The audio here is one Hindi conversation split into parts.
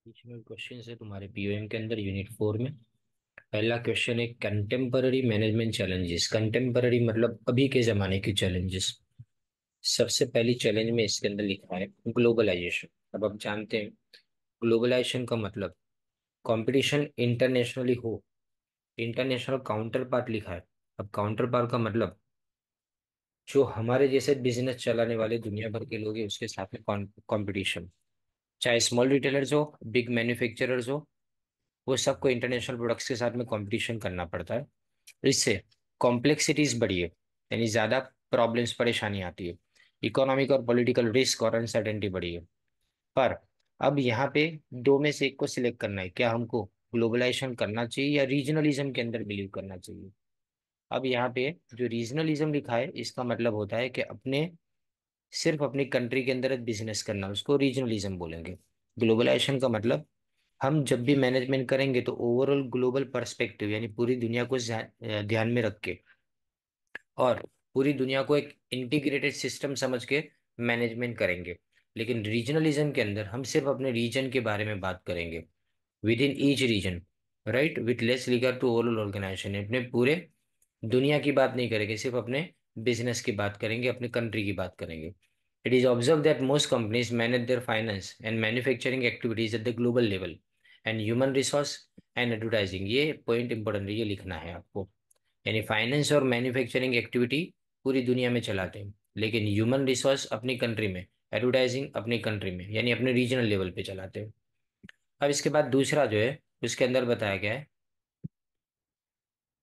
एडिशनल क्वेश्चन है तुम्हारे पीओएम के अंदर यूनिट 4 में। पहला क्वेश्चन है कंटेम्पररी मैनेजमेंट चैलेंजेस। कंटेम्पररी मतलब अभी के जमाने की चैलेंजेस। सबसे पहली चैलेंज में इसके अंदर लिखा है ग्लोबलाइजेशन। अब आप जानते हैं ग्लोबलाइजेशन का मतलब कंपटीशन इंटरनेशनली हो। इंटरनेशनल काउंटर पार्ट लिखा है। अब काउंटर पार्ट का मतलब जो हमारे जैसे बिजनेस चलाने वाले दुनिया भर के लोग हैं उसके साथ में कंपटीशन, चाहे स्मॉल रिटेलर्स हो, बिग मैन्युफैक्चरर्स हो, वो सबको इंटरनेशनल प्रोडक्ट्स के साथ में कंपटीशन करना पड़ता है। इससे कॉम्प्लेक्सिटीज बढ़ी है, यानी ज्यादा प्रॉब्लम्स परेशानी आती है। इकोनॉमिक और पॉलिटिकल रिस्क और अनसर्टेनिटी बढ़ी है। पर अब यहाँ पे दो में से एक को सिलेक्ट करना है, क्या हमको ग्लोबलाइजेशन करना चाहिए या रीजनलिज्म के अंदर बिलीव करना चाहिए। अब यहाँ पे जो रीजनलिज्म लिखा है इसका मतलब होता है कि अपने सिर्फ अपनी कंट्री के अंदर बिजनेस करना, उसको रीजनलिज्म बोलेंगे। ग्लोबलाइजेशन का मतलब हम जब भी मैनेजमेंट करेंगे तो ओवरऑल ग्लोबल पर्सपेक्टिव यानी पूरी दुनिया को ध्यान में रख के और पूरी दुनिया को एक इंटीग्रेटेड सिस्टम समझ के मैनेजमेंट करेंगे। लेकिन रीजनलिज्म के अंदर हम सिर्फ अपने रीजन के बारे में बात करेंगे, with in each region, right, with less regard to overall organisation. अपने पूरे दुनिया की बात नहीं करेंगे, सिर्फ अपने बिजनेस की बात करेंगे, अपने कंट्री की बात करेंगे। It is observe that most companies manage there finance and manufacturing activities at the global level and human resource and advertising. ये पॉइंट इंपॉर्टेंट है, ये लिखना है आपको। यानी फाइनेंस और मैन्युफैक्चरिंग एक्टिविटी पूरी दुनिया में चलाते हैं, लेकिन ह्यूमन रिसोर्स अपनी कंट्री में, एडवर्टाइजिंग अपनी कंट्री में यानी अपने रीजनल लेवल पे चलाते हैं। अब इसके बाद दूसरा जो है उसके अंदर बताया गया है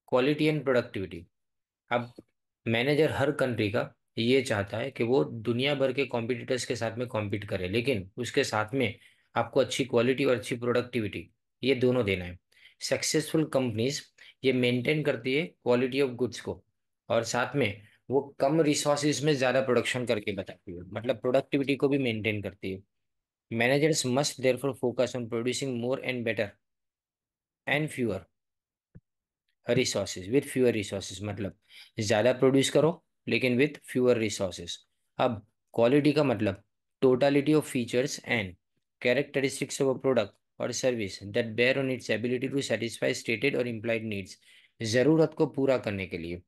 क्वालिटी एंड प्रोडक्टिविटी। अब मैनेजर हर कंट्री का ये चाहता है कि वो दुनिया भर के कॉम्पिटिटर्स के साथ में कॉम्पीट करे, लेकिन उसके साथ में आपको अच्छी क्वालिटी और अच्छी प्रोडक्टिविटी, ये दोनों देना है। सक्सेसफुल कंपनीज ये मेंटेन करती है क्वालिटी ऑफ गुड्स को, और साथ में वो कम रिसोर्सेज में ज्यादा प्रोडक्शन करके बताती है, मतलब प्रोडक्टिविटी को भी मेंटेन करती है। Managers must therefore focus on producing more and better and fewer resources with fewer resources, मतलब ज्यादा प्रोड्यूस करो लेकिन विथ फ्यूअर रिसोर्सेज। अब क्वालिटी का मतलब totality of features and characteristics of a product और service that bear on its ability to satisfy stated और इम्प्लाइड नीड्स। जरूरत को पूरा करने के लिए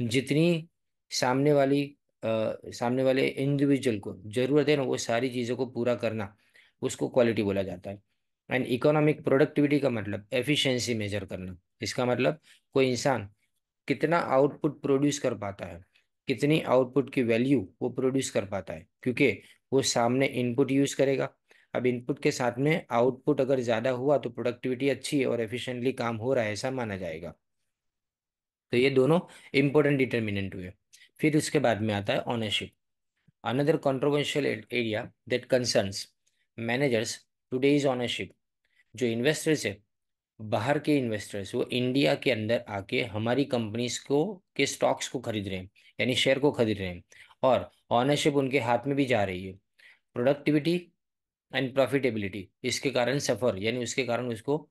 जितनी सामने वाली सामने वाले इंडिविजुअल को जरूरत है ना, वो सारी चीजों को पूरा करना, उसको क्वालिटी बोला जाता है। एंड इकोनॉमिक प्रोडक्टिविटी का मतलब एफिशिएंसी मेजर करना। इसका मतलब कोई इंसान कितना आउटपुट प्रोड्यूस कर पाता है, कितनी आउटपुट की वैल्यू वो प्रोड्यूस कर पाता है, क्योंकि वो सामने इनपुट यूज करेगा। अब इनपुट के साथ में आउटपुट अगर ज्यादा हुआ तो प्रोडक्टिविटी अच्छी है और एफिशिएंटली काम हो रहा है ऐसा माना जाएगा। तो ये दोनों इंपॉर्टेंट डिटर्मिनेंट हुए। फिर उसके बाद में आता है ownership, another controversial area that concerns managers today is ownership. जो इन्वेस्टर्स है, बाहर के इन्वेस्टर्स, वो इंडिया के अंदर आके हमारी कंपनीज को के स्टॉक्स को खरीद रहे हैं, यानी शेयर को खरीद रहे हैं, और ऑनरशिप उनके हाथ में भी जा रही है। प्रोडक्टिविटी एंड प्रॉफिटेबिलिटी इसके कारण सफर, यानी उसके कारण उसको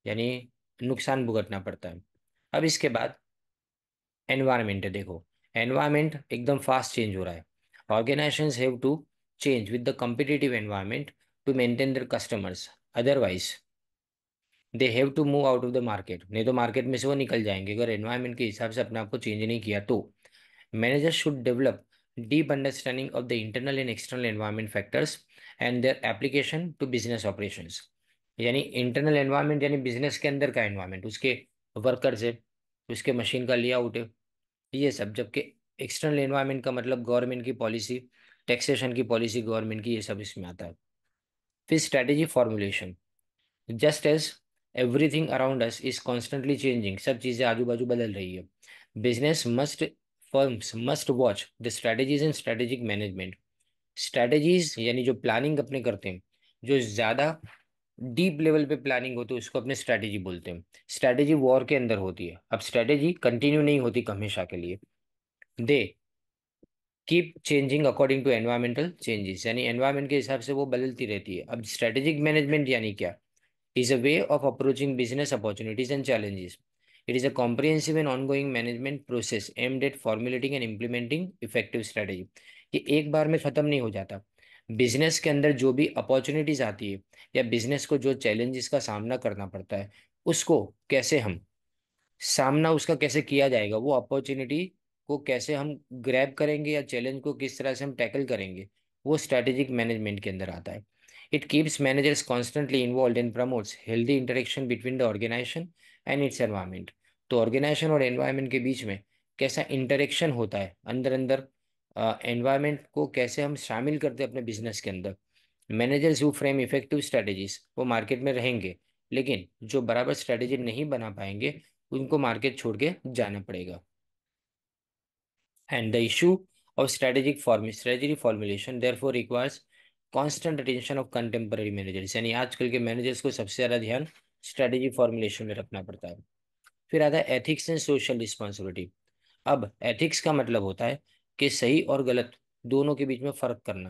यानी नुकसान भुगतना पड़ता है। अब इसके बाद एनवायरमेंट है, देखो एनवायरमेंट एकदम फास्ट चेंज हो रहा है। Organisations have to change with the competitive environment to maintain their customers, otherwise they have to move out of the market. नहीं तो मार्केट में से वो निकल जाएंगे अगर एनवायरमेंट के हिसाब से अपने आप को चेंज नहीं किया तो। Manager should develop deep understanding of the internal and external environment factors and their application to business operations. यानी इंटरनल एनवायरमेंट यानी बिजनेस के अंदर का एनवायरमेंट, उसके वर्कर्स है, उसके मशीन का लेआउट है, ये सब। जबकि एक्सटर्नल एनवायरमेंट का मतलब गवर्नमेंट की पॉलिसी, टैक्सेशन की पॉलिसी गवर्नमेंट की, ये सब इसमें आता है। फिर strategy formulation, just as everything around us is constantly changing, सब चीजें आजू बाजू बदल रही है। Business must firms must watch the strategies and strategic management. Strategies यानी जो प्लानिंग अपने करते हैं, जो ज्यादा डीप लेवल पे प्लानिंग होती है उसको अपने स्ट्रेटेजी बोलते हैं। स्ट्रेटेजी वॉर के अंदर होती है, अब स्ट्रेटेजी कंटिन्यू नहीं होती हमेशा के लिए। They keep changing according to environmental changes, यानी एनवायरमेंट के हिसाब से वो बदलती रहती है। अब स्ट्रेटेजिक मैनेजमेंट यानी क्या, is a way of approaching business opportunities and challenges. It is a comprehensive and ongoing management process aimed at formulating and implementing effective strategy. ये एक बार में खत्म नहीं हो जाता, बिजनेस के अंदर जो भी अपॉर्चुनिटीज आती है या बिजनेस को जो चैलेंजेस का सामना करना पड़ता है, उसको कैसे हम सामना उसका कैसे किया जाएगा, वो अपॉर्चुनिटी को कैसे हम ग्रैब करेंगे या चैलेंज को किस तरह से हम टैकल करेंगे, वो स्ट्रेटेजिक मैनेजमेंट के अंदर आता है। It keeps managers constantly involve and promotes healthy interaction between the organisation and its environment. तो ऑर्गेनाइजेशन और एनवायरमेंट के बीच में कैसा इंटरेक्शन होता है, अंदर अंदर एनवायरमेंट को कैसे हम शामिल करते हैं अपने बिजनेस के अंदर। Managers who frame effective strategies वो मार्केट में रहेंगे, लेकिन जो बराबर स्ट्रेटेजी नहीं बना पाएंगे उनको मार्केट छोड़ के जाना पड़ेगा। And the issue of strategy formulation therefore requires constant attention of contemporary managers, यानी आजकल के मैनेजर्स को सबसे ज्यादा ध्यान स्ट्रेटेजी फॉर्मुलेशन में रखना पड़ता है। फिर आता है एथिक्स एंड सोशल रिस्पॉन्सिबिलिटी। अब एथिक्स का मतलब होता है कि सही और गलत दोनों के बीच में फर्क करना।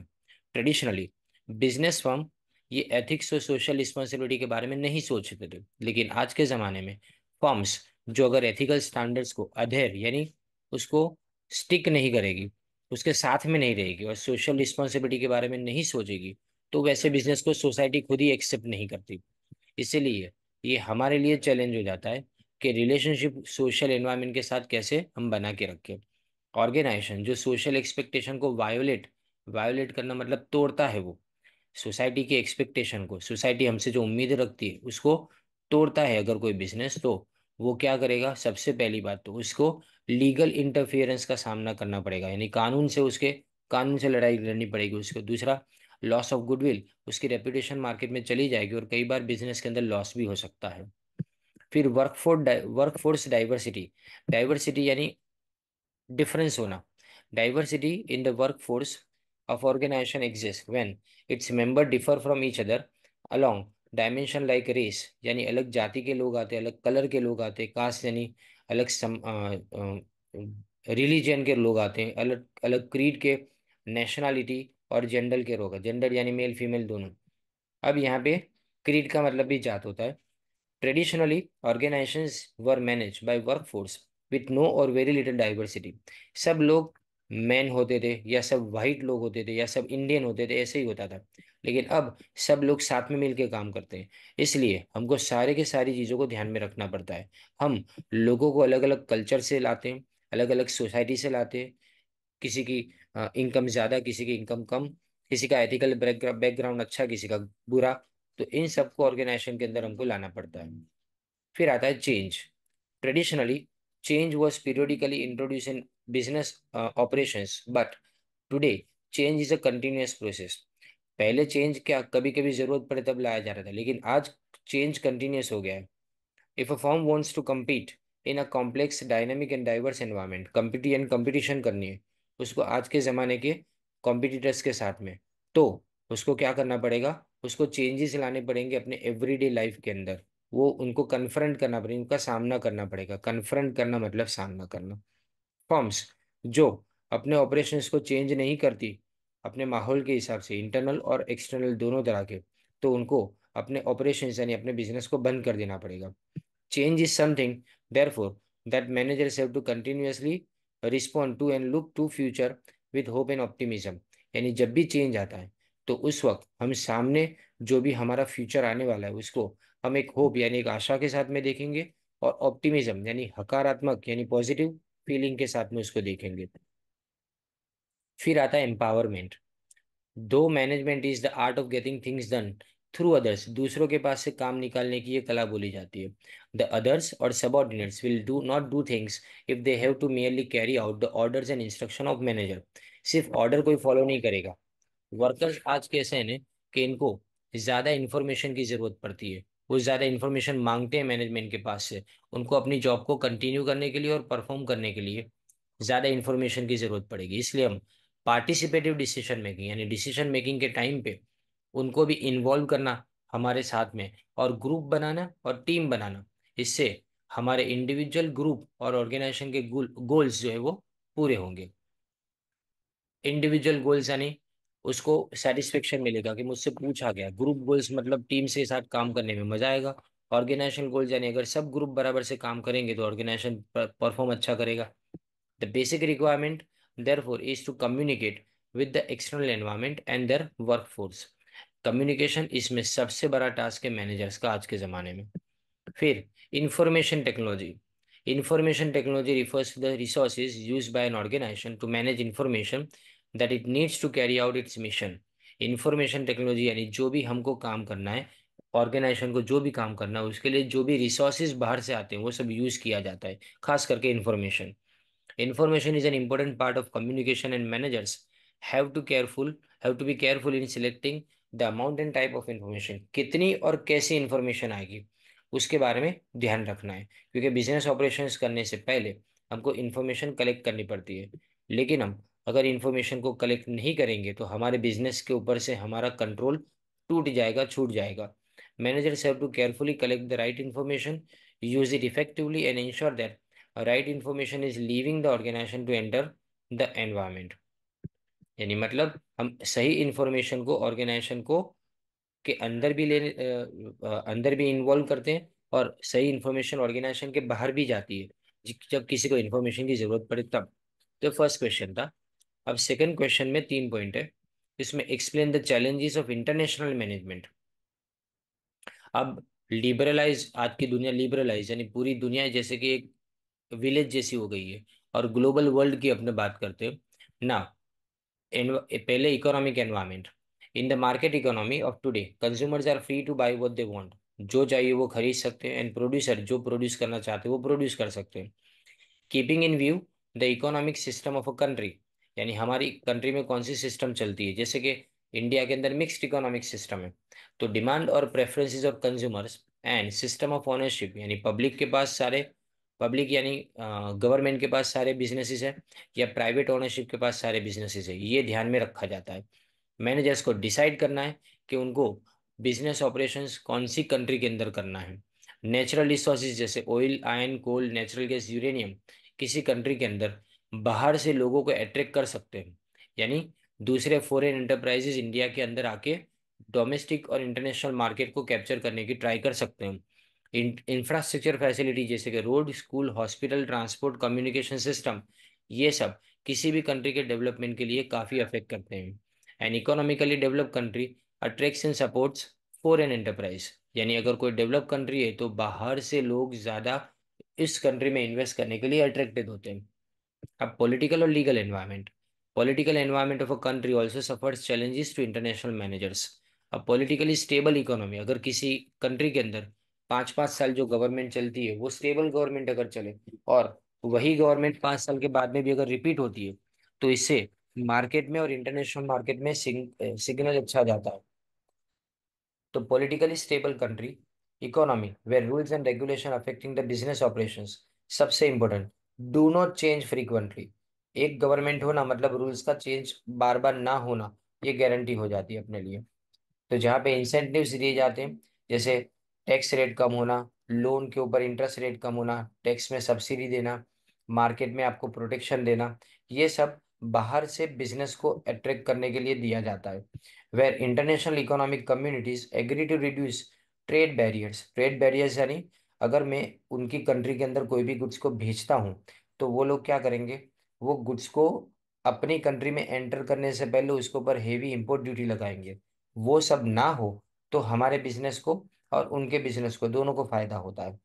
ट्रेडिशनली बिजनेस फर्म ये एथिक्स और सोशल रिस्पॉन्सिबिलिटी के बारे में नहीं सोचते थे, लेकिन आज के ज़माने में फर्म्स जो अगर एथिकल स्टैंडर्ड्स को अधेर यानी उसको स्टिक नहीं करेगी, उसके साथ में नहीं रहेगी और सोशल रिस्पॉन्सिबिलिटी के बारे में नहीं सोचेगी, तो वैसे बिजनेस को सोसाइटी खुद ही एक्सेप्ट नहीं करती। इसीलिए ये हमारे लिए चैलेंज हो जाता है कि रिलेशनशिप सोशल एनवायरनमेंट के साथ कैसे हम बना के रखें। ऑर्गेनाइजेशन जो सोशल एक्सपेक्टेशन को वायोलेट वायोलेट करना मतलब तोड़ता है, वो सोसाइटी की एक्सपेक्टेशन को, सोसाइटी हमसे जो उम्मीद रखती है उसको तोड़ता है अगर कोई बिजनेस, तो वो क्या करेगा, सबसे पहली बात तो उसको लीगल इंटरफियरेंस का सामना करना पड़ेगा, यानी कानून से लड़ाई लड़नी पड़ेगी उसको। दूसरा, लॉस ऑफ गुडविल, उसकी रेपुटेशन मार्केट में चली जाएगी और कई बार बिजनेस के अंदर लॉस भी हो सकता है। फिर वर्कफोर्स डाइवर्सिटी। डाइवर्सिटी यानी डिफरेंस होना। Diversity in the workforce of organisation exist when its member differ from each other along dimension like race, यानी अलग जाति के लोग आते हैं, अलग कलर के लोग आते हैं, कास्ट यानी अलग रिलीजन के लोग आते हैं, अलग अलग क्रीड के, नेशनैलिटी और जेंडर के लोग, जेंडर यानी मेल फीमेल दोनों। अब यहाँ पे क्रीड का मतलब भी जात होता है। Traditionally, organizations were managed by workforce with no or very little diversity. सब लोग मैन होते थे या सब वाइट लोग होते थे या सब इंडियन होते थे, ऐसे ही होता था। लेकिन अब सब लोग साथ में मिलकर काम करते हैं, इसलिए हमको सारे के सारी चीज़ों को ध्यान में रखना पड़ता है। हम लोगों को अलग अलग कल्चर से लाते हैं, अलग अलग सोसाइटी से लाते हैं, किसी की इनकम ज़्यादा, किसी की इनकम कम, किसी का एथिकल बैकग्राउंड अच्छा, किसी का बुरा, तो इन सबको ऑर्गेनाइजेशन के अंदर हमको लाना पड़ता है। फिर आता है change. Traditionally change was periodically introduce in business operations, but today change is a continuous process. पहले चेंज क्या कभी कभी जरूरत पड़े तब लाया जा रहा था, लेकिन आज चेंज कंटिन्यूअस हो गया है। If a firm wants to compete in a complex dynamic and diverse environment, competition करनी है उसको आज के ज़माने के कॉम्पिटिटर्स के साथ में, तो उसको क्या करना पड़ेगा, उसको चेंजेस लाने पड़ेंगे अपने एवरीडे लाइफ के अंदर। वो उनको कन्फ्रंट करना पड़ेगा, उनका सामना करना पड़ेगा। कन्फ्रंट करना मतलब सामना करना। फर्म्स जो अपने ऑपरेशंस को चेंज नहीं करती अपने माहौल के हिसाब से, इंटरनल और एक्सटर्नल दोनों तरह के, तो उनको अपने ऑपरेशंस यानी अपने बिजनेस को बंद कर देना पड़ेगा। Change is something, therefore, that managers have to continuously respond to and look to future with hope and optimism। यानी जब भी चेंज आता है तो उस वक्त हम सामने जो भी हमारा फ्यूचर आने वाला है उसको हम एक होप यानी एक आशा के साथ में देखेंगे, और ऑप्टिमिज्म यानी हकारात्मक यानी पॉजिटिव फीलिंग के साथ में उसको देखेंगे। फिर आता है एम्पावरमेंट। दो management is the art of getting things done through others, दूसरों के पास से काम निकालने की ये कला बोली जाती है। द अदर्स और subordinates will do not do things if they have to merely carry out the orders and instruction of manager. सिर्फ ऑर्डर कोई फॉलो नहीं करेगा। वर्कर्स आज कैसे हैं कि इनको ज्यादा इंफॉर्मेशन की जरूरत पड़ती है, वो ज्यादा इंफॉर्मेशन मांगते हैं मैनेजमेंट के पास से, उनको अपनी जॉब को कंटिन्यू करने के लिए और परफॉर्म करने के लिए ज्यादा इंफॉर्मेशन की जरूरत पड़ेगी। इसलिए हम पार्टिसिपेटिव डिसीजन मेकिंग यानी डिसीजन मेकिंग के टाइम पे उनको भी इन्वॉल्व करना हमारे साथ में, और ग्रुप बनाना और टीम बनाना, इससे हमारे इंडिविजुअल ग्रुप और ऑर्गेनाइजेशन के गोल्स जो है वो पूरे होंगे। इंडिविजुअल गोल्स यानी उसको सेटिस्फेक्शन मिलेगा कि मुझसे पूछा गया। ग्रुप गोल्स मतलब टीम से साथ काम करने में मजा आएगा। ऑर्गेनाइजेशन गोल्स यानी अगर सब ग्रुप बराबर से काम करेंगे तो ऑर्गेनाइजेशन परफॉर्म अच्छा करेगा। The basic requirement, therefore, is to communicate with the external environment and their workforce. Communication इसमें सबसे बड़ा टास्क है मैनेजर्स का आज के ज़माने में। फिर information technology. Information technology refers to the resources used by an organisation to manage information that it needs to carry out its mission. Information technology यानी जो भी हमको काम करना है, ऑर्गेनाइजेशन को जो भी काम करना है, उसके लिए जो भी रिसोर्सेज बाहर से आते हैं वो सब यूज किया जाता है, खास करके information. Information is an important part of communication and managers have to careful have to be careful in selecting the amount and type of information। कितनी और कैसी इंफॉर्मेशन आएगी उसके बारे में ध्यान रखना है, क्योंकि बिजनेस ऑपरेशंस करने से पहले हमको इंफॉर्मेशन कलेक्ट करनी पड़ती है। लेकिन हम अगर इंफॉर्मेशन को कलेक्ट नहीं करेंगे तो हमारे बिजनेस के ऊपर से हमारा कंट्रोल टूट जाएगा, छूट जाएगा। Managers have to carefully collect the right information, use it effectively and ensure that right information is leaving the organisation to enter the environment. यानी मतलब हम सही इंफॉर्मेशन को ऑर्गेनाइजेशन को के अंदर भी अंदर भी इन्वॉल्व करते हैं, और सही इंफॉर्मेशन ऑर्गेनाइजेशन के बाहर भी जाती है जब किसी को इंफॉर्मेशन की जरूरत पड़े तब। तो फर्स्ट क्वेश्चन था। अब सेकंड क्वेश्चन में 3 पॉइंट है। इसमें explain the challenges of international management. अब लिबरलाइज, आज की दुनिया लिबरलाइज यानी पूरी दुनिया जैसे कि एक विलेज जैसी हो गई है, और ग्लोबल वर्ल्ड की अपने बात करते हैं ना। पहले economic environment. In the market economy of today consumers are free to buy what they want. जो चाहिए वो खरीद सकते हैं, एंड प्रोड्यूसर जो प्रोड्यूस करना चाहते हैं वो प्रोड्यूस कर सकते हैं। Keeping in view the economic system of a country, यानी हमारी कंट्री में कौन सी सिस्टम चलती है, जैसे कि इंडिया के अंदर मिक्स्ड इकोनॉमिक सिस्टम है। तो डिमांड और preferences of consumers and system of ownership, यानी पब्लिक के पास सारे, पब्लिक यानी गवर्नमेंट के पास सारे बिजनेसेस है, या प्राइवेट ओनरशिप के पास सारे बिजनेसेस है, ये ध्यान में रखा जाता है। मैनेजर्स को डिसाइड करना है कि उनको बिजनेस ऑपरेशंस कौन सी कंट्री के अंदर करना है। नेचुरल रिसोर्सेज जैसे ऑयल, आयरन, कोल, नेचुरल गैस, यूरेनियम किसी कंट्री के अंदर बाहर से लोगों को अट्रैक्ट कर सकते हैं, यानी दूसरे फॉरेन एंटरप्राइजेज इंडिया के अंदर आके डोमेस्टिक और इंटरनेशनल मार्केट को कैप्चर करने की ट्राई कर सकते हैं। इंफ्रास्ट्रक्चर फैसिलिटी जैसे कि road, school, hospital, transport, communication system, ये सब किसी भी कंट्री के डेवलपमेंट के लिए काफ़ी अफेक्ट करते हैं। N economically develop country attracts and supports foreign enterprise, यानी अगर कोई डेवलप कंट्री है तो बाहर से लोग ज़्यादा इस कंट्री में इन्वेस्ट करने के लिए अट्रैक्टेड होते हैं। अब पॉलिटिकल और legal environment. Political environment of a country also suffers challenges to international managers. अब पॉलिटिकली स्टेबल इकोनॉमी, अगर किसी कंट्री के अंदर 5-5 साल जो गवर्नमेंट चलती है वो स्टेबल गवर्नमेंट अगर चले, और वही गवर्नमेंट 5 साल के बाद में भी अगर रिपीट होती है, तो इससे मार्केट में और इंटरनेशनल मार्केट में सिग्नल अच्छा जाता है। तो politically stable country economy where rules and regulation affecting the business operations, सबसे important, do not change frequently. एक गवर्नमेंट होना मतलब रूल्स का चेंज बार बार ना होना, ये गारंटी हो जाती है अपने लिए। तो जहाँ पे इंसेंटिव्स दिए जाते हैं, जैसे टैक्स रेट कम होना, लोन के ऊपर इंटरेस्ट रेट कम होना, टैक्स में सब्सिडी देना, मार्केट में आपको प्रोटेक्शन देना, ये सब बाहर से बिजनेस को अट्रैक्ट करने के लिए दिया जाता है। Where international economic communities agree to reduce trade barriers. Trade barriers यानी अगर मैं उनकी कंट्री के अंदर कोई भी गुड्स को भेजता हूँ, तो वो लोग क्या करेंगे, वो गुड्स को अपनी कंट्री में एंटर करने से पहले उसके ऊपर हेवी इंपोर्ट ड्यूटी लगाएंगे। वो सब ना हो तो हमारे बिजनेस को और उनके बिजनेस को दोनों को फायदा होता है।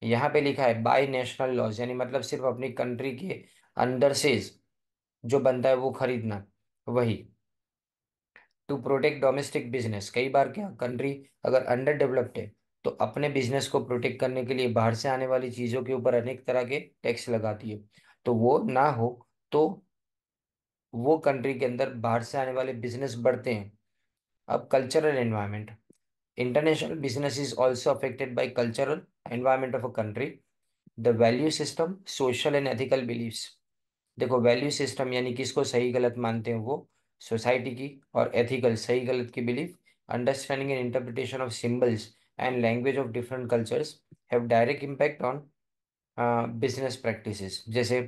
यहाँ पे लिखा है बाय नेशनल लॉज, यानी मतलब सिर्फ अपनी कंट्री के अंदर से जो बनता है वो खरीदना, वही। टू प्रोटेक्ट डोमेस्टिक बिजनेस, कई बार क्या कंट्री अगर अंडर डेवलप्ड है तो अपने बिजनेस को प्रोटेक्ट करने के लिए बाहर से आने वाली चीजों के ऊपर अनेक तरह के टैक्स लगाती है। तो वो ना हो तो वो कंट्री के अंदर बाहर से आने वाले बिजनेस बढ़ते हैं। अब cultural environment. International business is also affected by cultural environment of a country. The value system, social and ethical beliefs। देखो वैल्यू सिस्टम यानी किसको सही गलत मानते हैं वो, सोसाइटी की, और एथिकल सही गलत की belief, understanding and interpretation of symbols and language of different cultures have direct impact on business practices. जैसे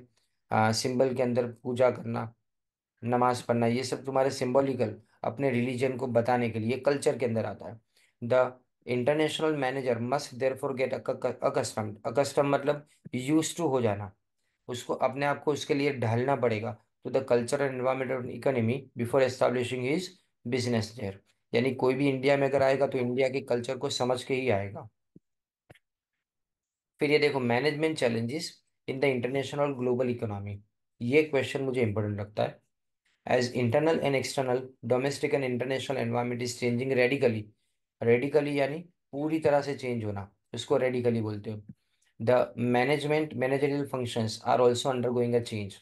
सिंबल के अंदर पूजा करना, नमाज पढ़ना, ये सब तुम्हारे सिंबॉलिकल अपने रिलीजन को बताने के लिए कल्चर के अंदर आता है। The international manager must therefore get accustomed. Accustom मतलब यूज टू हो जाना, उसको अपने आप को उसके लिए ढालना पड़ेगा, to the cultural environment of economy before establishing his business there. यानी कोई भी इंडिया में अगर आएगा तो इंडिया के कल्चर को समझ के ही आएगा। फिर ये देखो, management challenges in the international और ग्लोबल इकोनॉमी। ये क्वेश्चन मुझे इंपॉर्टेंट लगता है। As internal and external domestic and international environment is changing radically. Radically यानी पूरी तरह से चेंज होना, उसको रेडिकली बोलते हो। The management managerial functions are also undergoing a change.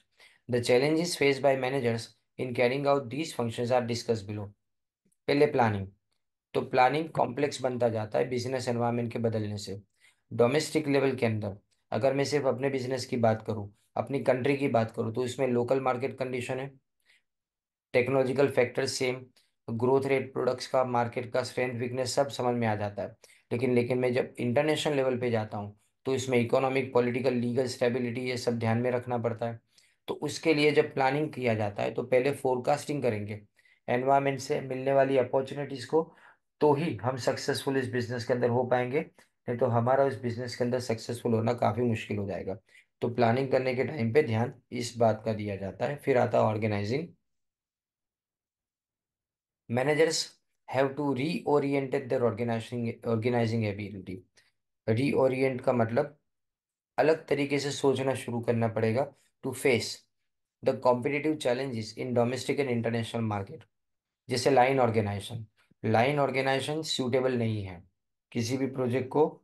The challenges faced by managers in carrying out these functions are discussed below। पहले प्लानिंग। तो प्लानिंग कॉम्प्लेक्स बनता जाता है बिजनेस एनवायरनमेंट के बदलने से। डोमेस्टिक लेवल के अंदर अगर मैं सिर्फ अपने बिजनेस की बात करूं, अपनी कंट्री की बात करूं, तो इसमें लोकल मार्केट कंडीशन है, technological factor same, growth rate, products का, मार्केट का स्ट्रेंथ वीकनेस सब समझ में आ जाता है। लेकिन मैं जब इंटरनेशनल लेवल पे जाता हूँ तो इसमें इकोनॉमिक, पॉलिटिकल, लीगल स्टेबिलिटी ये सब ध्यान में रखना पड़ता है। तो उसके लिए जब प्लानिंग किया जाता है तो पहले फोरकास्टिंग करेंगे एनवायरमेंट से मिलने वाली अपॉर्चुनिटीज को, तो ही हम सक्सेसफुल इस बिजनेस के अंदर हो पाएंगे। नहीं तो हमारा इस बिजनेस के अंदर सक्सेसफुल होना काफी मुश्किल हो जाएगा। तो प्लानिंग करने के टाइम पे ध्यान इस बात का दिया जाता है। फिर आता है organising. Managers have to reoriented their organizing ability। Reorient का मतलब अलग तरीके से सोचना शुरू करना पड़ेगा to face the competitive challenges in domestic and international market. जैसे लाइन ऑर्गेनाइजेशन सूटेबल नहीं है किसी भी प्रोजेक्ट को।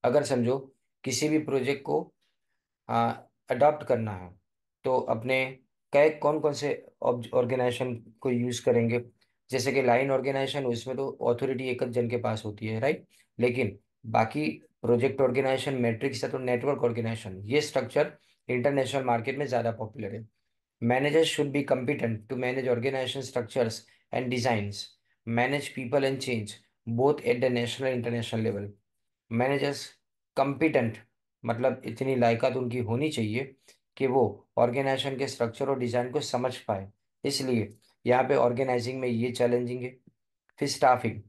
अगर समझो किसी भी प्रोजेक्ट को अडॉप्ट करना है तो अपने कई कौन कौन से ऑर्गेनाइजेशन को यूज करेंगे। जैसे कि लाइन ऑर्गेनाइजेशन, उसमें तो अथॉरिटी एक जन के पास होती है, राइट। लेकिन बाकी प्रोजेक्ट ऑर्गेनाइजेशन, मैट्रिक्स है तो नेटवर्क ऑर्गेनाइजेशन, ये स्ट्रक्चर इंटरनेशनल मार्केट में ज्यादा पॉपुलर है। Managers should be competent to manage organization structures and designs, manage people and change, both at the national and international level। Managers competent मतलब इतनी लायकात उनकी होनी चाहिए कि वो ऑर्गेनाइजेशन के स्ट्रक्चर और डिजाइन को समझ पाए। इसलिए यहाँ पे ऑर्गेनाइजिंग में ये चैलेंजिंग है। फिर स्टाफिंग।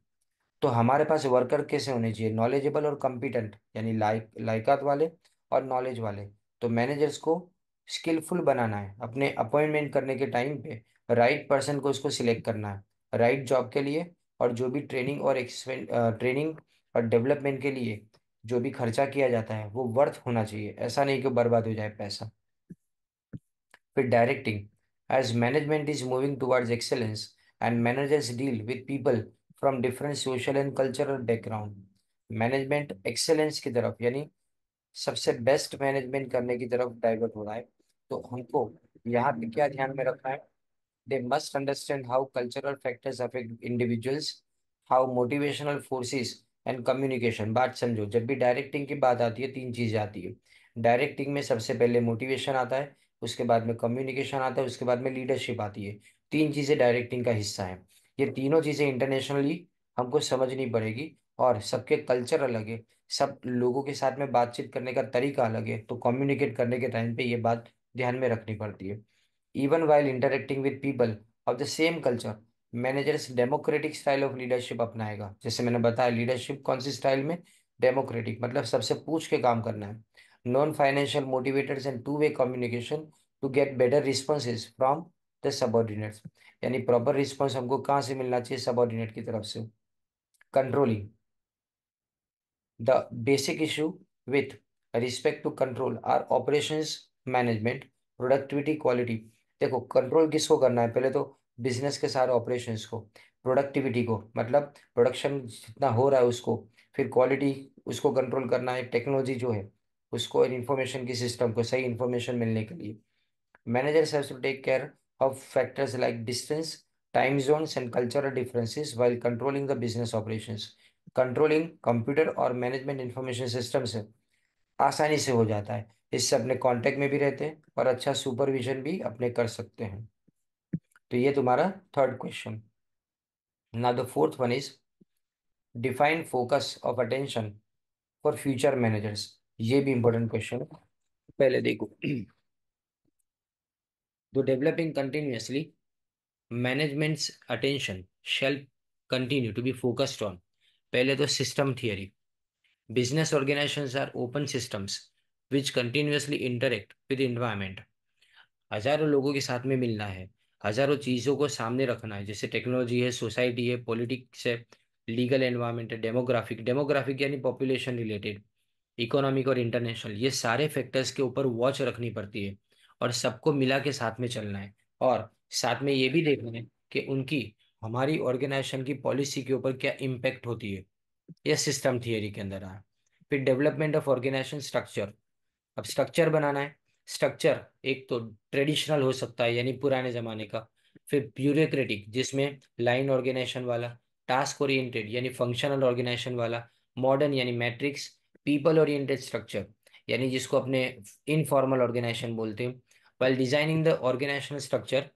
तो हमारे पास वर्कर कैसे होने चाहिए, नॉलेजेबल और कंपिटेंट, यानी लायकात वाले और नॉलेज वाले। तो मैनेजर्स को स्किलफुल बनाना है, अपने अपॉइंटमेंट करने के टाइम पे राइट पर्सन को उसको सिलेक्ट करना है राइट जॉब के लिए। और जो भी ट्रेनिंग और डेवलपमेंट के लिए जो भी खर्चा किया जाता है वो वर्थ होना चाहिए, ऐसा नहीं कि बर्बाद हो जाए पैसा। फिर directing. As management is moving towards excellence and managers deal with people from different social and cultural background. Management excellence की तरफ यानी सबसे बेस्ट मैनेजमेंट करने की तरफ डाइवर्ट हो रहा है। तो हमको यहाँ पे क्या ध्यान में रखना है, they must understand how cultural factors affect individuals, how motivational forces and communication। बात समझो, जब भी डायरेक्टिंग की बात आती है तीन चीजें आती है। डायरेक्टिंग में सबसे पहले मोटिवेशन आता है, उसके बाद में कम्युनिकेशन आता है, उसके बाद में लीडरशिप आती है। तीन चीजें डायरेक्टिंग का हिस्सा है। ये तीनों चीजें इंटरनेशनली हमको समझनी पड़ेगी। और सबके कल्चर अलग है, सब लोगों के साथ में बातचीत करने का तरीका अलग है, तो कम्युनिकेट करने के टाइम पे ये बात ध्यान में रखनी पड़ती है। Even while interacting with people of the same culture, managers democratic style of leadership अपनाएगा। जैसे मैंने बताया, लीडरशिप कौन सी स्टाइल में, डेमोक्रेटिक, मतलब सबसे पूछ के काम करना है। Non financial motivators and two way communication to get better responses from the subordinates. यानी प्रॉपर रिस्पॉन्स हमको कहाँ से मिलना चाहिए, सबॉर्डिनेट की तरफ से। Controlling the basic issue with respect to control are operations management, productivity, quality। देखो कंट्रोल किसको करना है, पहले तो बिजनेस के सारे ऑपरेशंस को, प्रोडक्टिविटी को मतलब प्रोडक्शन जितना हो रहा है उसको, फिर क्वालिटी उसको कंट्रोल करना है, टेक्नोलॉजी जो है उसको और इंफॉर्मेशन की सिस्टम को सही इंफॉर्मेशन मिलने के लिए। Managers have to take care of factors like distance, time zones, and cultural differences while controlling the business operations। Controlling computer और मैनेजमेंट इंफॉर्मेशन सिस्टम से आसानी से हो जाता है। इससे अपने कांटेक्ट में भी रहते हैं और अच्छा सुपरविजन भी अपने कर सकते हैं। तो ये तुम्हारा third question. Now the fourth one is define focus of attention for future managers. ये भी इंपॉर्टेंट क्वेश्चन है। पहले देखो, तो developing continuously management's attention shall continue to be focused on, पहले तो system theory. Business organisations are open systems which continuously interact with environment. हजारों लोगों के साथ में मिलना है, हजारों चीजों को सामने रखना है, जैसे टेक्नोलॉजी है, सोसाइटी है, पॉलिटिक्स है, लीगल एनवायरमेंट है, डेमोग्राफिक, डेमोग्राफिक यानी पॉपुलेशन रिलेटेड, इकोनॉमिक और इंटरनेशनल, ये सारे फैक्टर्स के ऊपर वॉच रखनी पड़ती है और सबको मिला के साथ में चलना है। और साथ में ये भी देखना है कि उनकी, हमारी ऑर्गेनाइजेशन की पॉलिसी के ऊपर क्या इम्पेक्ट होती है। यह सिस्टम थियरी के अंदर आ। फिर डेवलपमेंट ऑफ ऑर्गेनाइजेशन स्ट्रक्चर। अब स्ट्रक्चर बनाना है। स्ट्रक्चर एक तो ट्रेडिशनल हो सकता है यानी पुराने जमाने का, फिर ब्यूरोक्रेटिक जिसमें लाइन ऑर्गेनाइजेशन वाला, टास्क ओरिएंटेड यानी फंक्शनल ऑर्गेनाइजेशन वाला, मॉडर्न यानी मैट्रिक्स, पीपल ओरिएंटेड स्ट्रक्चर यानी जिसको अपने इनफॉर्मल ऑर्गेनाइजेशन बोलते हैं। while designing the organisational structure,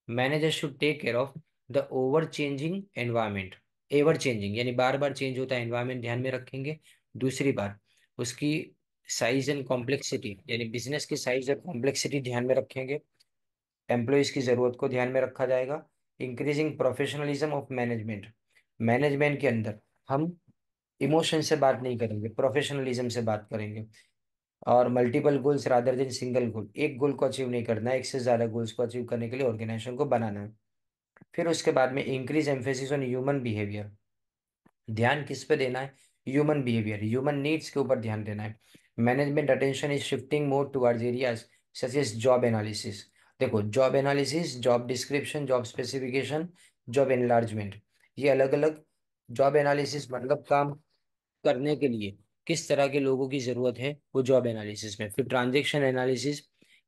manager should take care of the over changing environment. Ever changing यानी बार बार चेंज होता है एनवायरमेंट ध्यान में रखेंगे। दूसरी बार उसकी साइज एंड कॉम्प्लेक्सिटी यानी बिजनेस की साइज और कॉम्प्लेक्सिटी ध्यान में रखेंगे। एम्प्लॉयज की जरूरत को ध्यान में रखा जाएगा। Increasing professionalism of management. Management के अंदर हम इमोशन से बात नहीं करेंगे, प्रोफेशनलिज्म से बात करेंगे। और multiple goals rather than single गोल, एक गोल को अचीव नहीं करना है, एक से ज्यादा गोल्स को अचीव करने के लिए ऑर्गेनाइजेशन को बनाना है। फिर उसके बाद में increase emphasis on human behaviour. ध्यान किस पे देना है? ह्यूमन बिहेवियर, ह्यूमन नीड्स के ऊपर ध्यान देना है। Management attention is shifting more towards areas such as job analysis. देखो, job analysis, job description, job specification, job enlargement, ये अलग अलग। जॉब एनालिसिस मतलब काम करने के लिए किस तरह के लोगों की जरूरत है, वो जॉब एनालिसिस में। फिर ट्रांजेक्शन एनालिसिस,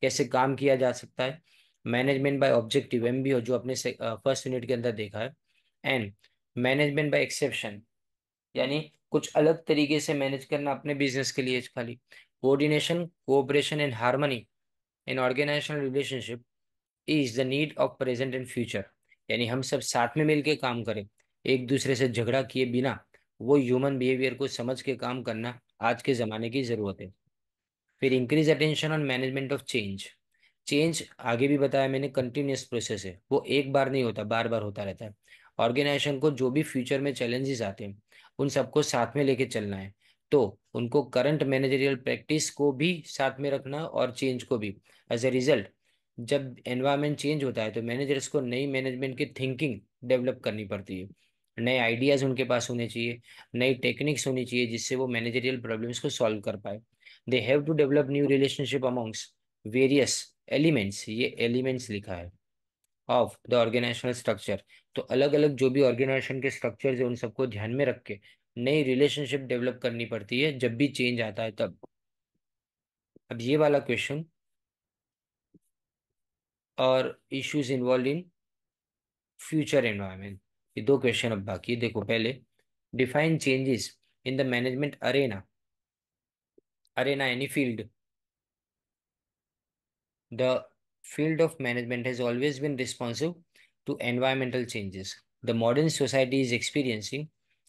कैसे काम किया जा सकता है। मैनेजमेंट बाय ऑब्जेक्टिव, MBO, जो अपने फर्स्ट यूनिट के अंदर देखा है। एंड मैनेजमेंट बाय एक्सेप्शन यानी कुछ अलग तरीके से मैनेज करना अपने बिजनेस के लिए खाली। Coordination, cooperation and harmony in organisational relationship is the need of present and future. यानी हम सब साथ में मिलके काम करें, एक दूसरे से झगड़ा किए बिना, वो ह्यूमन बिहेवियर को समझ के काम करना आज के जमाने की जरूरत है। फिर increase attention on management of change. Change आगे भी बताया मैंने, कंटिन्यूअस प्रोसेस है, वो एक बार नहीं होता, बार बार होता रहता है। ऑर्गेनाइजेशन को जो भी फ्यूचर में चैलेंजेस आते हैं उन सबको साथ में लेके चलना है। तो उनको करंट मैनेजरियल प्रैक्टिस को भी साथ में रखना और चेंज को भी। एज ए रिजल्ट, जब एनवायरनमेंट चेंज होता है तो मैनेजर्स को नई मैनेजमेंट की थिंकिंग डेवलप करनी पड़ती है। नए आइडियाज उनके पास होने चाहिए, नई टेक्निक्स होनी चाहिए जिससे वो मैनेजरियल प्रॉब्लम्स को सॉल्व कर पाए। They have to develop new relationship amongst various elements, ये एलिमेंट्स लिखा है, ऑफ द ऑर्गेनाइजेशनल स्ट्रक्चर। तो अलग अलग जो भी ऑर्गेनाइजेशन के स्ट्रक्चर्स है उन सबको ध्यान में रख के नई रिलेशनशिप डेवलप करनी पड़ती है जब भी चेंज आता है तब। अब ये वाला क्वेश्चन और issues involve in future environment, ये दो क्वेश्चन अब बाकी है। देखो पहले, define changes in the management Arena. Arena यानी field. The field of management has always been responsive to environmental changes. The modern society is experiencing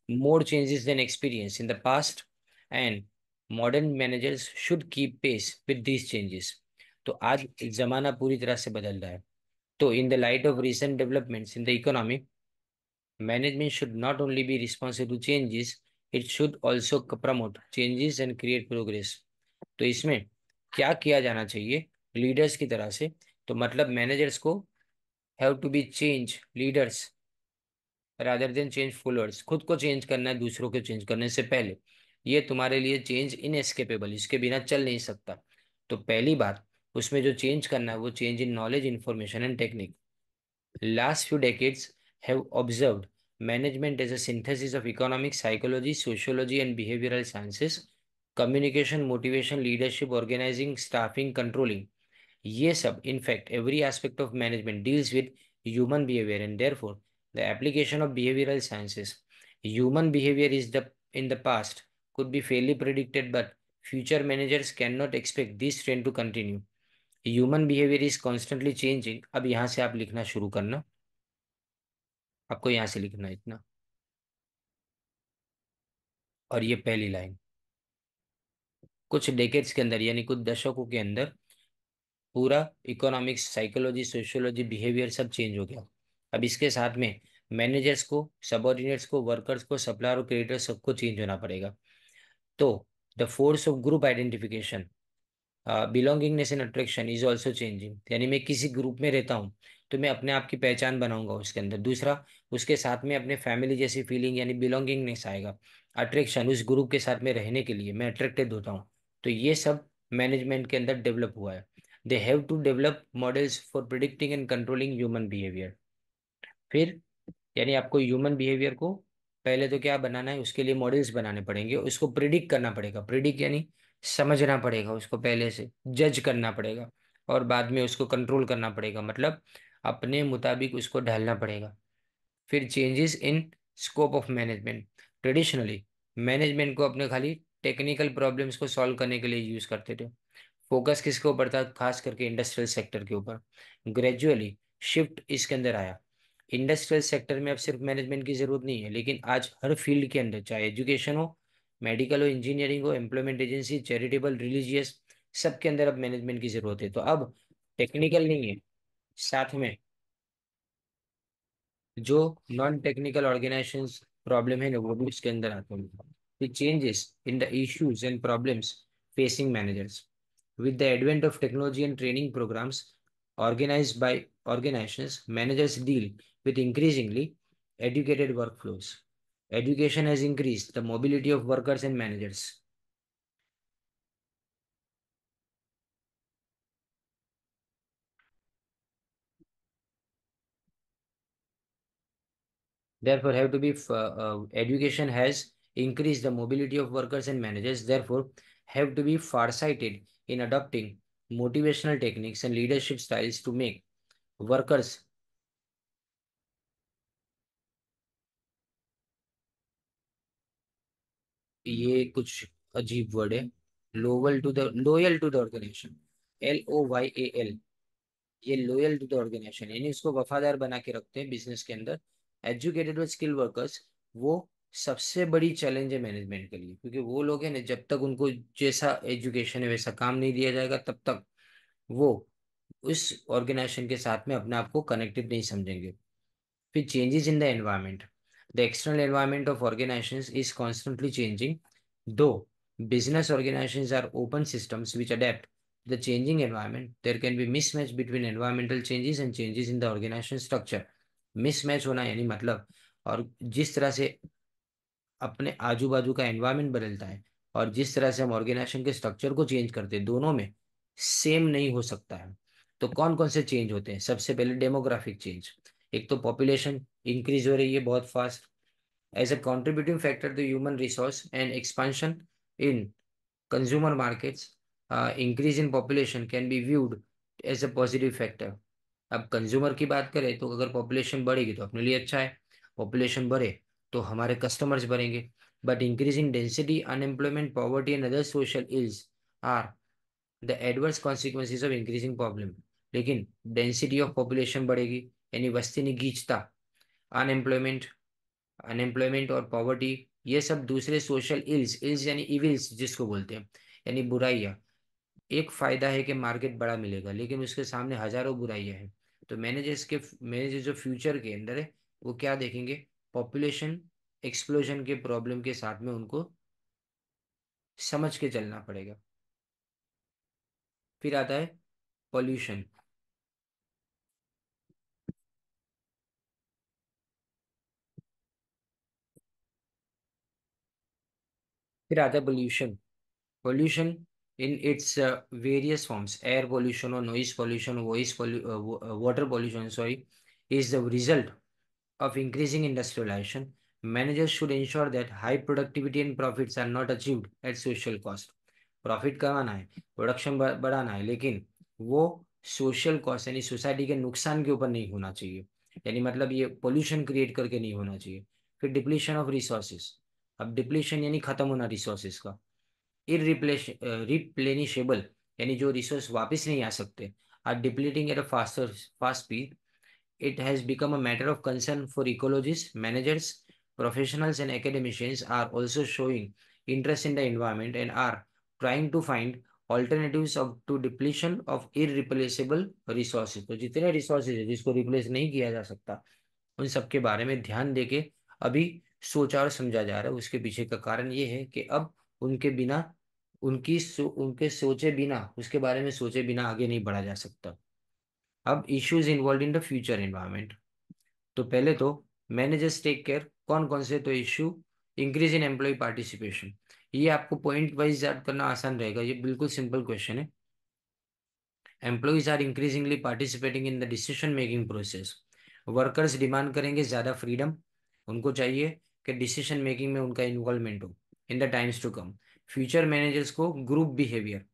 more changes than experienced in the past, and modern managers should keep pace with these changes. तो आज जमाना पूरी तरह से बदल रहा है। तो in the light of recent developments in the economy, management should not only be responsive to changes, it should also promote changes and create progress. तो इसमें क्या किया जाना चाहिए लीडर्स की तरह से? तो मतलब मैनेजर्स को have to be change leaders rather than change followers. खुद को चेंज करना है दूसरों को चेंज करने से पहले। ये तुम्हारे लिए चेंज इनएस्केपेबल, इसके बिना चल नहीं सकता। तो पहली बात, उसमें जो चेंज करना है वो change in knowledge, information and technique. Last few decades have observed management as a synthesis of economics, psychology, sociology, and behavioral sciences, communication, motivation, leadership, organizing, staffing, controlling. ये सब, in fact, every aspect of management deals with human behavior, and therefore, the application of behavioral sciences. Human behavior is the in the past could be fairly predicted, but future managers cannot expect this trend to continue. Human behaviour is constantly changing. अब यहाँ से आप लिखना शुरू करना, आपको यहाँ से लिखना है इतना। और ये पहली लाइन, कुछ डेकेड्स के अंदर यानी कुछ दशकों के अंदर पूरा इकोनॉमिक्स, साइकोलॉजी, सोशियोलॉजी, बिहेवियर सब चेंज हो गया। अब इसके साथ में मैनेजर्स को, सबॉर्डिनेट्स को, वर्कर्स को, सप्लायर और क्रिएटर्स सबको चेंज होना पड़ेगा। तो the force of group identification, belongingness and attraction is also changing. यानी मैं किसी ग्रुप में रहता हूँ तो मैं अपने आप की पहचान बनाऊंगा उसके अंदर। दूसरा, उसके साथ में अपने फैमिली जैसी फीलिंग यानी बिलोंगिंगनेस आएगा। अट्रैक्शन, उस ग्रुप के साथ में रहने के लिए मैं अट्रैक्टेड होता हूँ। तो ये सब मैनेजमेंट के अंदर डेवलप हुआ है। They have to develop models for predicting and controlling human behaviour. फिर यानी आपको ह्यूमन बिहेवियर को पहले तो क्या बनाना है, उसके लिए मॉडल्स बनाने पड़ेंगे, उसको प्रिडिक्ट करना पड़ेगा। प्रिडिक्ट यानी समझना पड़ेगा उसको, पहले से जज करना पड़ेगा, और बाद में उसको कंट्रोल करना पड़ेगा, मतलब अपने मुताबिक उसको ढालना पड़ेगा। फिर changes in scope of management. Traditionally management को अपने खाली टेक्निकल प्रॉब्लम्स को सॉल्व करने के लिए यूज करते थे। फोकस किसके ऊपर था, खास करके इंडस्ट्रियल सेक्टर के ऊपर। ग्रेजुअली शिफ्ट इसके अंदर आया। इंडस्ट्रियल सेक्टर में अब सिर्फ मैनेजमेंट की जरूरत नहीं है, लेकिन आज हर फील्ड के अंदर, चाहे एजुकेशन हो, मेडिकल हो, इंजीनियरिंग हो, एम्प्लॉयमेंट एजेंसी, चैरिटेबल, रिलीजियस, सबके अंदर अब मैनेजमेंट की जरूरत है। तो अब टेक्निकल नहीं है, साथ में जो नॉन टेक्निकल ऑर्गेनाइजेशंस प्रॉब्लम है ना, वो भी इसके अंदर आते हैं। The changes in the issues and problems facing managers. with the advent of technology and training programs organized by organizations, managers deal with increasingly educated workflows. Education has increased the mobility of workers and managers. Therefore, have to be education has increased the mobility of workers and managers. Therefore, have to be farsighted in adopting motivational techniques and leadership styles to make workers, ये कुछ अजीब वर्ड है, loyal to the organisation, LOYAL, ये लोयल टू द ऑर्गेनाइजेशन यानी इसको वफादार बना के रखते हैं बिजनेस के अंदर। एजुकेटेड और स्किल वर्कर्स, वो सबसे बड़ी चैलेंज है मैनेजमेंट के लिए, क्योंकि वो लोग हैं ना, जब तक उनको जैसा एजुकेशन है वैसा काम नहीं दिया जाएगा, तब तक वो उस ऑर्गेनाइजेशन के साथ में अपने आप को कनेक्टेड नहीं समझेंगे। फिर changes in the environment. The external environment of organizations is constantly changing. Though business organizations are open systems which adapt to the changing environment, there can be mismatch between environmental changes and changes in the organization structure. Mismatch होना यानी मतलब, और जिस तरह से अपने आजू बाजू का एनवायरनमेंट बदलता है और जिस तरह से हम ऑर्गेनाइजेशन के स्ट्रक्चर को चेंज करते हैं, दोनों में सेम नहीं हो सकता है। तो कौन कौन से चेंज होते हैं, सबसे पहले डेमोग्राफिक चेंज। एक तो पॉपुलेशन इंक्रीज हो रही है बहुत fast. As a contributing factor the human resource and expansion in consumer markets, increase in population can be viewed as a positive factor. अब कंज्यूमर की बात करें तो अगर पॉपुलेशन बढ़ेगी तो अपने लिए अच्छा है, पॉपुलेशन बढ़े तो हमारे कस्टमर्स बढ़ेंगे। But increasing density, unemployment, poverty and other social ills are the adverse consequences of increasing problem. लेकिन डेंसिटी ऑफ पॉपुलेशन बढ़ेगी यानी वस्ती निगीचता, अनएम्प्लॉयमेंट, और पॉवर्टी, ये सब दूसरे सोशल इल्स, यानी इविल्स जिसको बोलते हैं, यानी बुराइयां। एक फायदा है कि मार्केट बड़ा मिलेगा, लेकिन उसके सामने हजारों बुराइयां हैं। तो मैनेजर जो फ्यूचर के अंदर है, वो क्या देखेंगे, पॉपुलेशन एक्सप्लोजन के प्रॉब्लम के साथ में उनको समझ के चलना पड़ेगा। फिर आता है पॉल्यूशन। फिर आता है pollution. Pollution in its various forms, air pollution और noise pollution, voice water pollution, sorry, is the result of increasing industrialization. Managers should ensure that high productivity and profits are not achieved at social cost. Profit कमाना है, प्रोडक्शन बढ़ाना है, लेकिन वो सोशल कॉस्ट यानी सोसाइटी के नुकसान के ऊपर नहीं होना चाहिए। यानी मतलब ये पोल्यूशन क्रिएट करके नहीं होना चाहिए। फिर डिप्लीशन ऑफ रिसोर्सेज। अब डिप्लीशन यानी खत्म होना रिसोर्सेज का। इरिप्लेश रिप्लेनिशेबल यानी जो रिसोर्स वापस नहीं आ सकते, are depleting at a fast speed. It has become a matter of concern for ecologists, managers, professionals, and academicians are also showing interest in the environment and are trying to find alternatives to depletion of irreplaceable resources. तो जितने resources है जिसको replace नहीं किया जा सकता, उन सब के बारे में ध्यान देके अभी सोचा और समझा जा रहा है। उसके पीछे का कारण ये है कि अब उनके बिना उनके सोचे बिना, उसके बारे में सोचे बिना आगे नहीं बढ़ा जा सकता। अब issues involve in the future environment. तो पहले तो मैनेजर्स टेक केयर, कौन कौन से, तो issue increase in employ participation. ये आपको पॉइंट वाइज याद करना आसान रहेगा, ये बिल्कुल सिंपल क्वेश्चन है। Employees are increasingly participating in the decision making process. Workers demand करेंगे ज्यादा फ्रीडम, उनको चाहिए कि डिसीजन मेकिंग में उनका इन्वॉल्वमेंट हो in the times to come. Future managers को ग्रुप बिहेवियर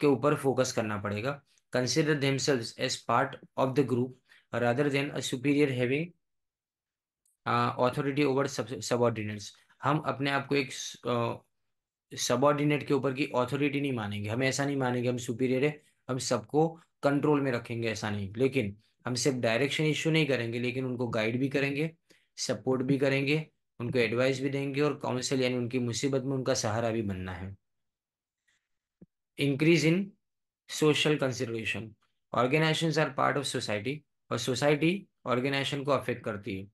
के ऊपर फोकस करना पड़ेगा। Consider themselves as part of the group rather than a superior having authority over subordinates. हम अपने आप को एक सबऑर्डिनेट के ऊपर की ऑथोरिटी नहीं मानेंगे, हम ऐसा नहीं मानेंगे हम सुपीरियर है, हम सबको कंट्रोल में रखेंगे, ऐसा नहीं। लेकिन हम सिर्फ डायरेक्शन इश्यू नहीं करेंगे, लेकिन उनको गाइड भी करेंगे, सपोर्ट भी करेंगे, उनको एडवाइस भी देंगे, और काउंसिल यानी उनकी मुसीबत में उनका सहारा भी बनना है। Increase in social consideration. Organisations are part of society, और सोसाइटी ऑर्गेनाइजेशन को अफेक्ट करती है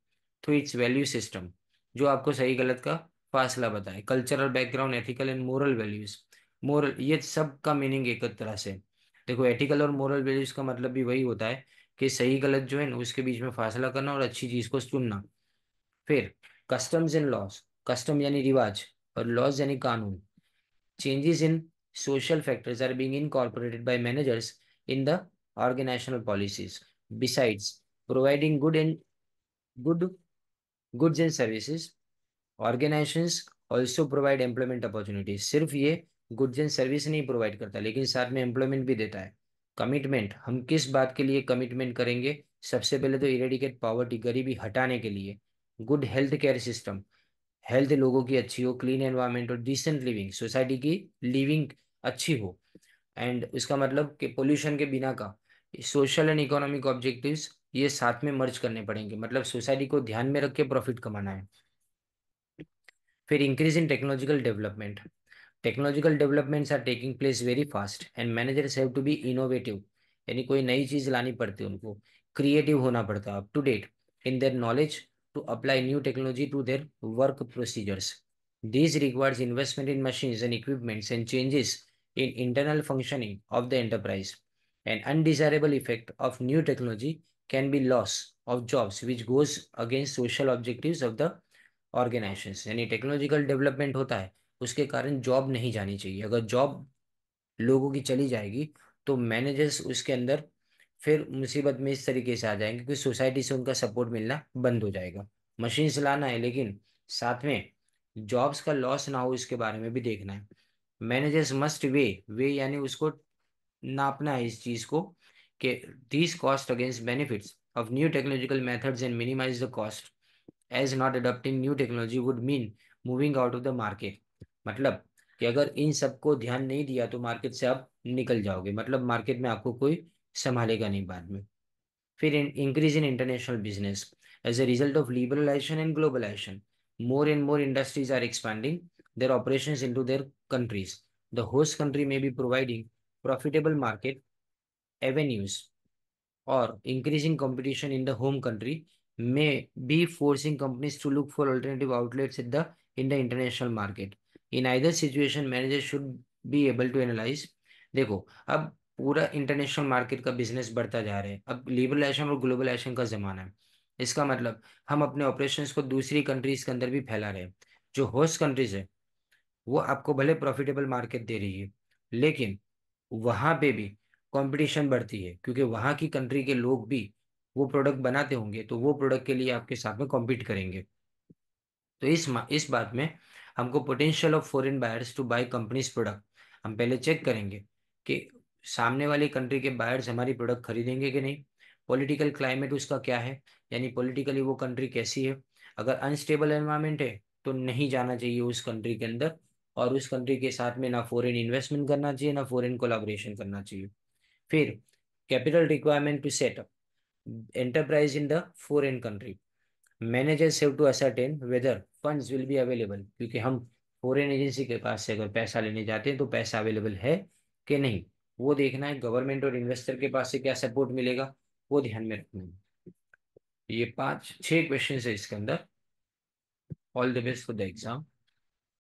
थ्रू इट्स वैल्यू सिस्टम, जो आपको सही गलत का फासला बताए। Cultural background, ethical and moral values. Moral, ये सब का मीनिंग एक तरह से देखो, एथिकल और मोरल वैल्यूज का मतलब भी वही होता है कि सही गलत जो है ना उसके बीच में फासला करना और अच्छी चीज को चुनना। फिर कस्टम्स एंड लॉज, कस्टम यानी रिवाज, और लॉज यानी कानून। Changes in social factors are being incorporated by managers in the organizational policies. Besides providing good goods and services, organizations also provide employment opportunities. सिर्फ ये गुड्स एंड सर्विस नहीं प्रोवाइड करता, लेकिन साथ में एम्प्लॉयमेंट भी देता है। कमिटमेंट, हम किस बात के लिए कमिटमेंट करेंगे? सबसे पहले तो इरेडिकेट पॉवर्टी, गरीबी हटाने के लिए। Good health care system, health लोगों की अच्छी हो, क्लीन एनवायरनमेंट और डिसेंट लिविंग, सोसाइटी की लिविंग अच्छी हो। एंड उसका मतलब कि पोल्यूशन के बिना का। सोशल एंड इकोनॉमिक ऑब्जेक्टिव्स ये साथ में मर्ज करने पड़ेंगे, मतलब सोसाइटी को ध्यान में रख के प्रॉफिट कमाना है। फिर increase in technological development. Technological developments are taking place very fast and managers have to be innovative, यानी कोई नई चीज लानी पड़ती है उनको, क्रिएटिव होना पड़ता है, up to date in their knowledge to apply new technology to their work procedures. This requires investment in machines and equipments and changes in internal functioning of the enterprise. An undesirable effect of new technology can be loss of jobs, which goes against social objectives of the organizations। यानी टेक्नोलॉजिकल डेवलपमेंट होता है, उसके कारण जॉब नहीं जानी चाहिए। अगर जॉब लोगों की चली जाएगी तो मैनेजर्स उसके अंदर फिर मुसीबत में इस तरीके से आ जाएंगे कि सोसाइटी से उनका सपोर्ट मिलना बंद हो जाएगा। मशीन्स लाना है, लेकिन साथ में जॉब्स का लॉस ना हो इसके बारे में भी देखना है। मैनेजर्स मस्ट वे यानी उसको नापना है इस चीज को कि these cost against benefits of new technological methods and minimise the cost, as not adopting new technology would mean moving out of the market. मतलब कि अगर इन सबको ध्यान नहीं दिया तो मार्केट से आप निकल जाओगे, मतलब मार्केट में आपको कोई संभालेगा नहीं बाद में। फिर increase in international business. As a result of liberalization and globalization, more and more industries are expanding their operations into their countries. The host country may be providing profitable market avenues, or increasing competition in the home country may be forcing companies to look for alternative outlets in the international market. In either situation, managers should be able to analyze। देखो, अब पूरा इंटरनेशनल मार्केट का बिजनेस बढ़ता जा रहा है, अब लिबरलाइजेशन और ग्लोबलाइजेशन का जमाना है। इसका मतलब हम अपने ऑपरेशंस को दूसरी कंट्रीज के अंदर भी फैला रहे हैं। जो होस्ट कंट्रीज है वो आपको भले प्रॉफिटेबल मार्केट दे रही है, लेकिन वहां पे भी कंपटीशन बढ़ती है, क्योंकि वहां की कंट्री के लोग भी वो प्रोडक्ट बनाते होंगे, तो वो प्रोडक्ट के लिए आपके साथ में कॉम्पीट करेंगे। तो इस बात में हमको potential of foreign buyers to buy companies product, हम पहले चेक करेंगे कि सामने वाली कंट्री के बायर्स हमारी प्रोडक्ट खरीदेंगे कि नहीं। पॉलिटिकल क्लाइमेट उसका क्या है, यानी पॉलिटिकली वो कंट्री कैसी है। अगर अनस्टेबल एनवायरनमेंट है तो नहीं जाना चाहिए उस कंट्री के अंदर, और उस कंट्री के साथ में ना फॉरेन इन्वेस्टमेंट करना चाहिए ना फॉरेन कोलाबोरेशन करना चाहिए। फिर capital requirement to set up enterprise in the foreign country, managers have to ascertain whether funds will be available, क्योंकि हम फॉरेन एजेंसी के पास से अगर पैसा लेने जाते हैं तो पैसा अवेलेबल है कि नहीं, वो देखना है। गवर्नमेंट और इन्वेस्टर के पास से क्या सपोर्ट मिलेगा, वो ध्यान में रखना है। ये 5 6 क्वेश्चन है इसके अंदर। All the best for the exam.